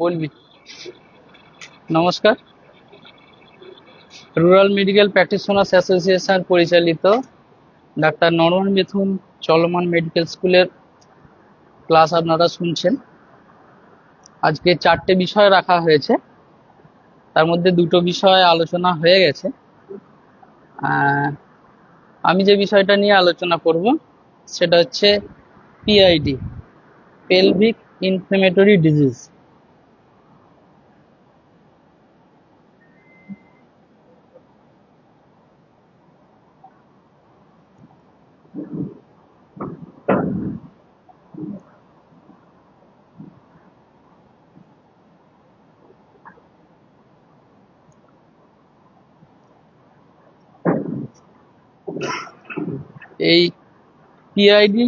বলবি। নমস্কার। Rural medical practitioners association পরিচালিত ডাক্তার নরমান মিথুন চলমান মেডিকেল স্কুলের ক্লাস আপনারা শুনছেন। আজকে 4টে বিষয় রাখা হয়েছে, তার মধ্যে 2টো বিষয় আলোচনা হয়ে গেছে। আমি যে বিষয়টা নিয়ে আলোচনা করব সেটা হচ্ছে পিআইডি, পেলভিক ইনফ্লেমেটরি ডিজিজ। এই পিআইডি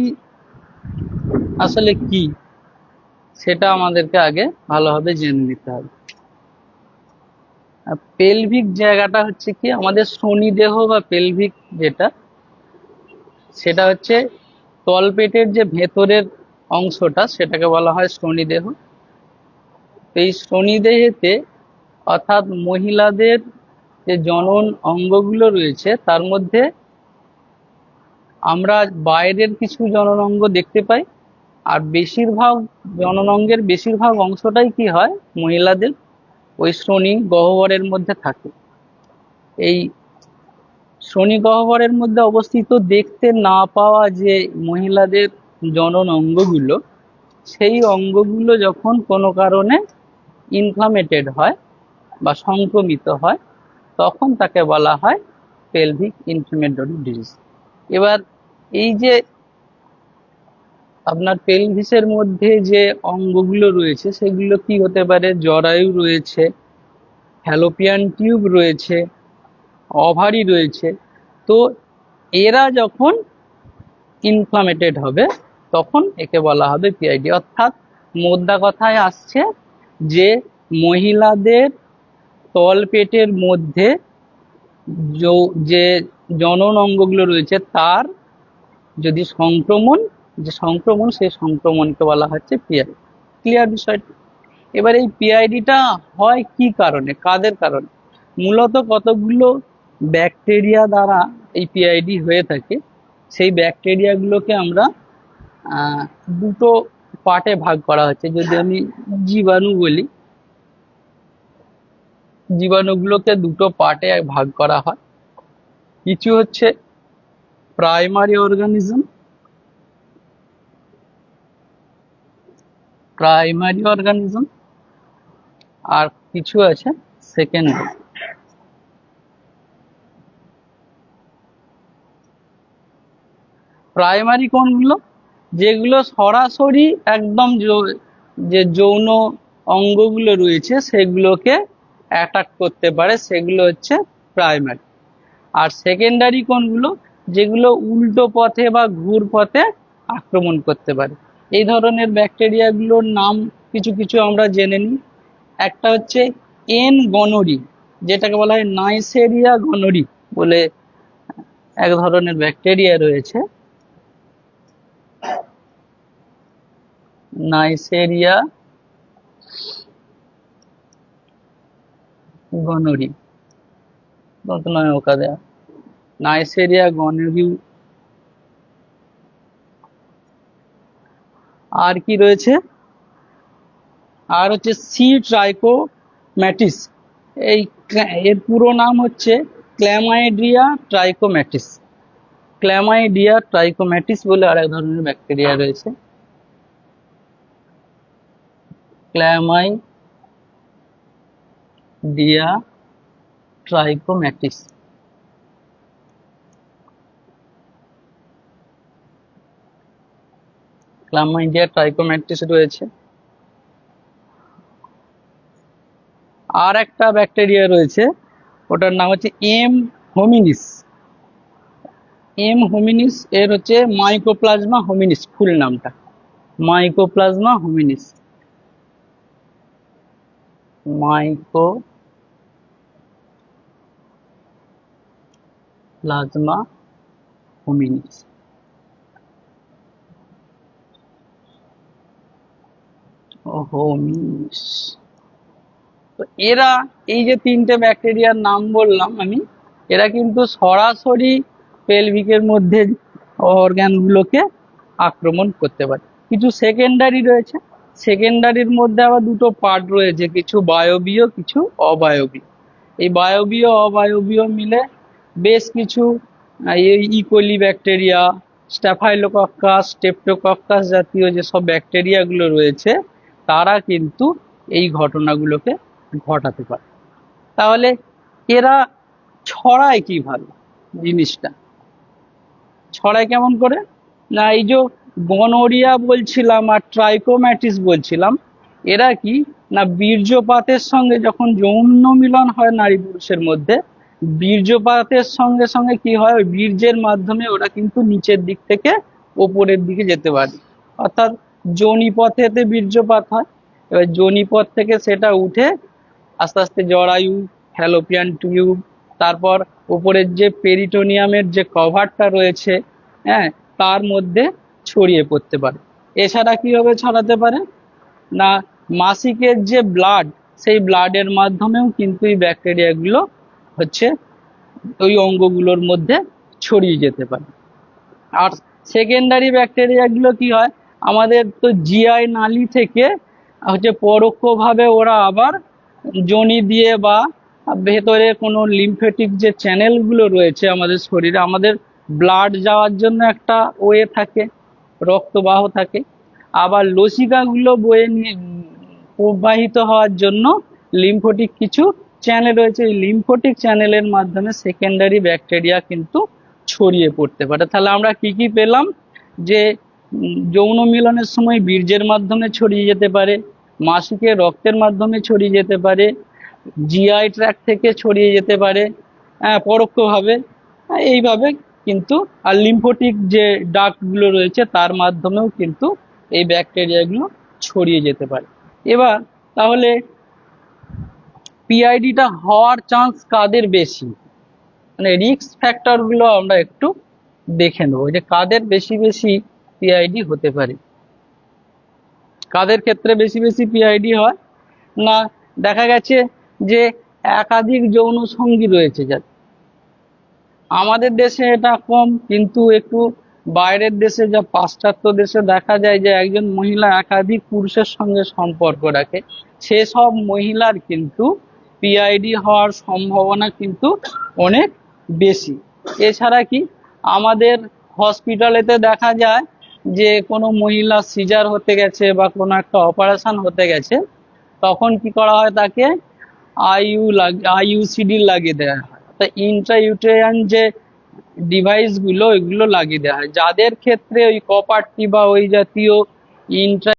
আসলে কি সেটা আমাদেরকে আগে ভালোভাবে জেনে নিতে হবে। পেলভিক জায়গাটা হচ্ছে কি আমাদের শনিদেহ বা পেলভিক যেটা, সেটা হচ্ছে তলপেটের যে ভেতরের অংশটা সেটাকে বলা হয় শনিদেহ। এই শনিদেহেতে অর্থাৎ মহিলাদের যে জনন অঙ্গগুলো রয়েছে তার মধ্যে আমরা বাইরের কিছু জনন অঙ্গ দেখতে পাই, আর বেশিরভাগ জনন অঙ্গের বেশিরভাগ অংশটাই কি হয় মহিলাদের ওই শনি গহ্বরের মধ্যে থাকে। এই শনি গহ্বরের মধ্যে অবস্থিত দেখতে না পাওয়া যে মহিলাদের জনন অঙ্গগুলো, সেই অঙ্গগুলো যখন কোনো কারণে ইনফ্লামেটেড হয় বা সংক্রমিত হয় তখন তাকে বলা হয় পেলভিক ইনফ্লেমেটরি ডিজিজ। এবার এই যে আপনার পেলভিসের মধ্যে যে অঙ্গগুলো রয়েছে সেগুলো কি হতে পারে, জরায়ু রয়েছে, ফ্যালোপিয়ান টিউব রয়েছে, ওভারি রয়েছে। তো এরা যখন ইনফ্লামেটেড হবে তখন একে বলা হবে পিআইডি। অর্থাৎ মোদ্দা কথায় আসছে যে মহিলাদের তলপেটের মধ্যে যে জনন অঙ্গগুলো রয়েছে তার যদি সংক্রমণ সেই সংক্রমণকে বলা হচ্ছে পিআইডি। ক্লিয়ার বিষয়টা? এবার এই পিআইডিটা হয় কি কারণে, কাদের কারণে? মূলত কতগুলো ব্যাকটেরিয়া দ্বারা এই পিআইডি হয়ে থাকে। সেই ব্যাকটেরিয়াগুলোকে আমরা দুটো পার্টে ভাগ করা হচ্ছে। যদি আমি জীবাণু বলি, জীবাণুগুলোকে দুটো পার্টে ভাগ করা হয়। কিছু হচ্ছে প্রাইমারি অর্গানিজম, আর কিছু আছে সেকেন্ডারি। প্রাইমারি কোনগুলো? যেগুলো সরাসরি একদম যে যৌন অঙ্গগুলো রয়েছে সেগুলোকে অ্যাটাক করতে পারে, সেগুলো হচ্ছে প্রাইমারি। আর সেকেন্ডারি কোনগুলো? যেগুলো উল্টো পথে বা ঘুর পথে আক্রমণ করতে পারে। এই ধরনের ব্যাকটেরিয়াগুলোর নাম কিছু কিছু আমরা জেনে নিই। একটা হচ্ছে এন গনোরি, যেটাকে বলা হয় নাইসেরিয়া গনোরি বলে এক ধরনের ব্যাকটেরিয়া রয়েছে, নাইসেরিয়া গনোরি। নয় ওকা দেয়া নাইসেরিয়া গনোরি। আর কি রয়েছে? আর হচ্ছে সি ট্রাইকোম্যাটিস। এই এর পুরো নাম হচ্ছে ক্ল্যামাইডিয়া ট্রাইকোম্যাটিস। ক্ল্যামাইডিয়া ট্রাইকোম্যাটিস বলে আরেক ধরনের ব্যাকটেরিয়া রয়েছে, ক্ল্যামাইডিয়া ট্রাইকোম্যাটিস। ক্ল্যামাইডিয়া ট্রাইকোম্যাটিস রয়েছে। আর একটা ব্যাকটেরিয়া রয়েছে, ওটার নাম হচ্ছে এম হোমিনিস। এম হোমিনিস এর হচ্ছে মাইকোপ্লাজমা হোমিনিস, ফুল নামটা mycoplasma hominis. Mycoplasma hominis. Hominis তো এরা, এই যে তিনটে ব্যাকটেরিয়ার নাম বললাম আমি, এরা কিন্তু সরাসরি পেলভিকের মধ্যে অর্গানগুলোকে আক্রমণ করতে পারে। কিছু সেকেন্ডারি রয়েছে, সেকেন্ডারির মধ্যে আবার দুটো পার্ট রয়েছে, কিছু বায়বীয় কিছু অবায়বীয়। এই বায়বীয় অবায়বীয় মিলে বেশ কিছু এই ইকোলি ব্যাকটেরিয়া, স্ট্যাফাইলোকক্কাস, স্টেপ্টোকক্কাস জাতীয় যেসব ব্যাকটেরিয়াগুলো রয়েছে তারা কিন্তু এই ঘটনাগুলোকে ঘটাতে পারে। তাহলে এরা ছড়ায় কিভাবে জিনিসটা? ছড়ায় কেমন করে? না, এই যে গনোরিয়া বলছিলাম আর ট্রাইকোম্যাটিস বলছিলাম, এরা কি না বীর্যপাতের সঙ্গে যখন যৌন মিলন হয় নারী পুরুষের মধ্যে, বীর্যপাতের সঙ্গে সঙ্গে কি হয়, ওই বীর্যের মাধ্যমে ওরা কিন্তু নিচের দিক থেকে ওপরের দিকে যেতে পারে। অর্থাৎ যোনিপথেতে বীর্যপাত হয়, এবার যোনিপথ থেকে সেটা উঠে আস্তে আস্তে জরায়ু, ফ্যালোপিয়ান টিউব, তারপর উপরের যে পেরিটোনিয়ামের যে কভারটা রয়েছে, হ্যাঁ, তার মধ্যে ছড়িয়ে পড়তে পারে। এছাড়া কিভাবে ছড়াতে পারে? না, মাসিকের যে ব্লাড, সেই ব্লাডের মাধ্যমেও কিন্তু এই ব্যাকটেরিয়াগুলো হচ্ছে ওই অঙ্গগুলোর মধ্যে ছড়িয়ে যেতে পারে। আর সেকেন্ডারি ব্যাকটেরিয়াগুলো কি হয়, আমাদের তো জিআই নালী থেকে হচ্ছে পরোক্ষভাবে ওরা আবার যোনি দিয়ে বা ভেতরে কোনো লিম্ফেটিক যে চ্যানেলগুলো রয়েছে আমাদের শরীরে, আমাদের ব্লাড যাওয়ার জন্য একটা ওয়ে থাকে, রক্তবাহ থাকে, আবার লসিকাগুলো বয়ে নিয়ে প্রবাহিত হওয়ার জন্য লিম্ফোটিক কিছু চ্যানেল রয়েছে। এই লিম্ফোটিক চ্যানেলের মাধ্যমে সেকেন্ডারি ব্যাকটেরিয়া কিন্তু ছড়িয়ে পড়তে পারে। তাহলে আমরা কি কি পেলাম? যে যৌন মিলনের সময় বীর্যের মাধ্যমে ছড়িয়ে যেতে পারে, মাসিকের রক্তের মাধ্যমে ছড়িয়ে যেতে পারে, জিআই ট্র্যাক্ট থেকে ছড়িয়ে যেতে পারে, পরোক্ষভাবে এইভাবে কিন্তু, আর লিম্ফোটিক যে ডাক্টগুলো রয়েছে তার মাধ্যমেও কিন্তু এই ব্যাকটেরিয়াগুলো ছড়িয়ে যেতে পারে। এবার তাহলে পিআইডিটা হওয়ার চান্স কাদের বেশি, মানে রিস্ক ফ্যাক্টরগুলো আমরা একটু দেখে নেবো, যে কাদের বেশি বেশি পিআইডি হতে পারে। কাদের ক্ষেত্রে বেশি বেশি পিআইডি হয়? না, দেখা গেছে যে একাধিক যৌন সঙ্গী রয়েছে যাদের, আমাদের দেশে এটা কম, কিন্তু একটু বাইরের দেশে, যা পাশ্চাত্য দেশে দেখা যায় যে একজন মহিলা একাধিক পুরুষের সঙ্গে সম্পর্ক রাখে, সেসব মহিলার কিন্তু পিআইডি হওয়ার সম্ভাবনা কিন্তু অনেক বেশি। এছাড়া কি, আমাদের হসপিটালেতে দেখা যায় যে কোনো মহিলা সিজার হতে গেছে বা কোনো একটা অপারেশন হতে গেছে, তখন কি করা হয়, তাকে আইইউসিডি লাগিয়ে দেওয়া হয়, তা ইন্ট্রাইউটেরিয়ান যে ডিভাইস গুলো, এগুলো লাগিয়ে দেওয়া হয়। যাদের ক্ষেত্রে ওই কপারটি বা ওই জাতীয় ইন্ট্রা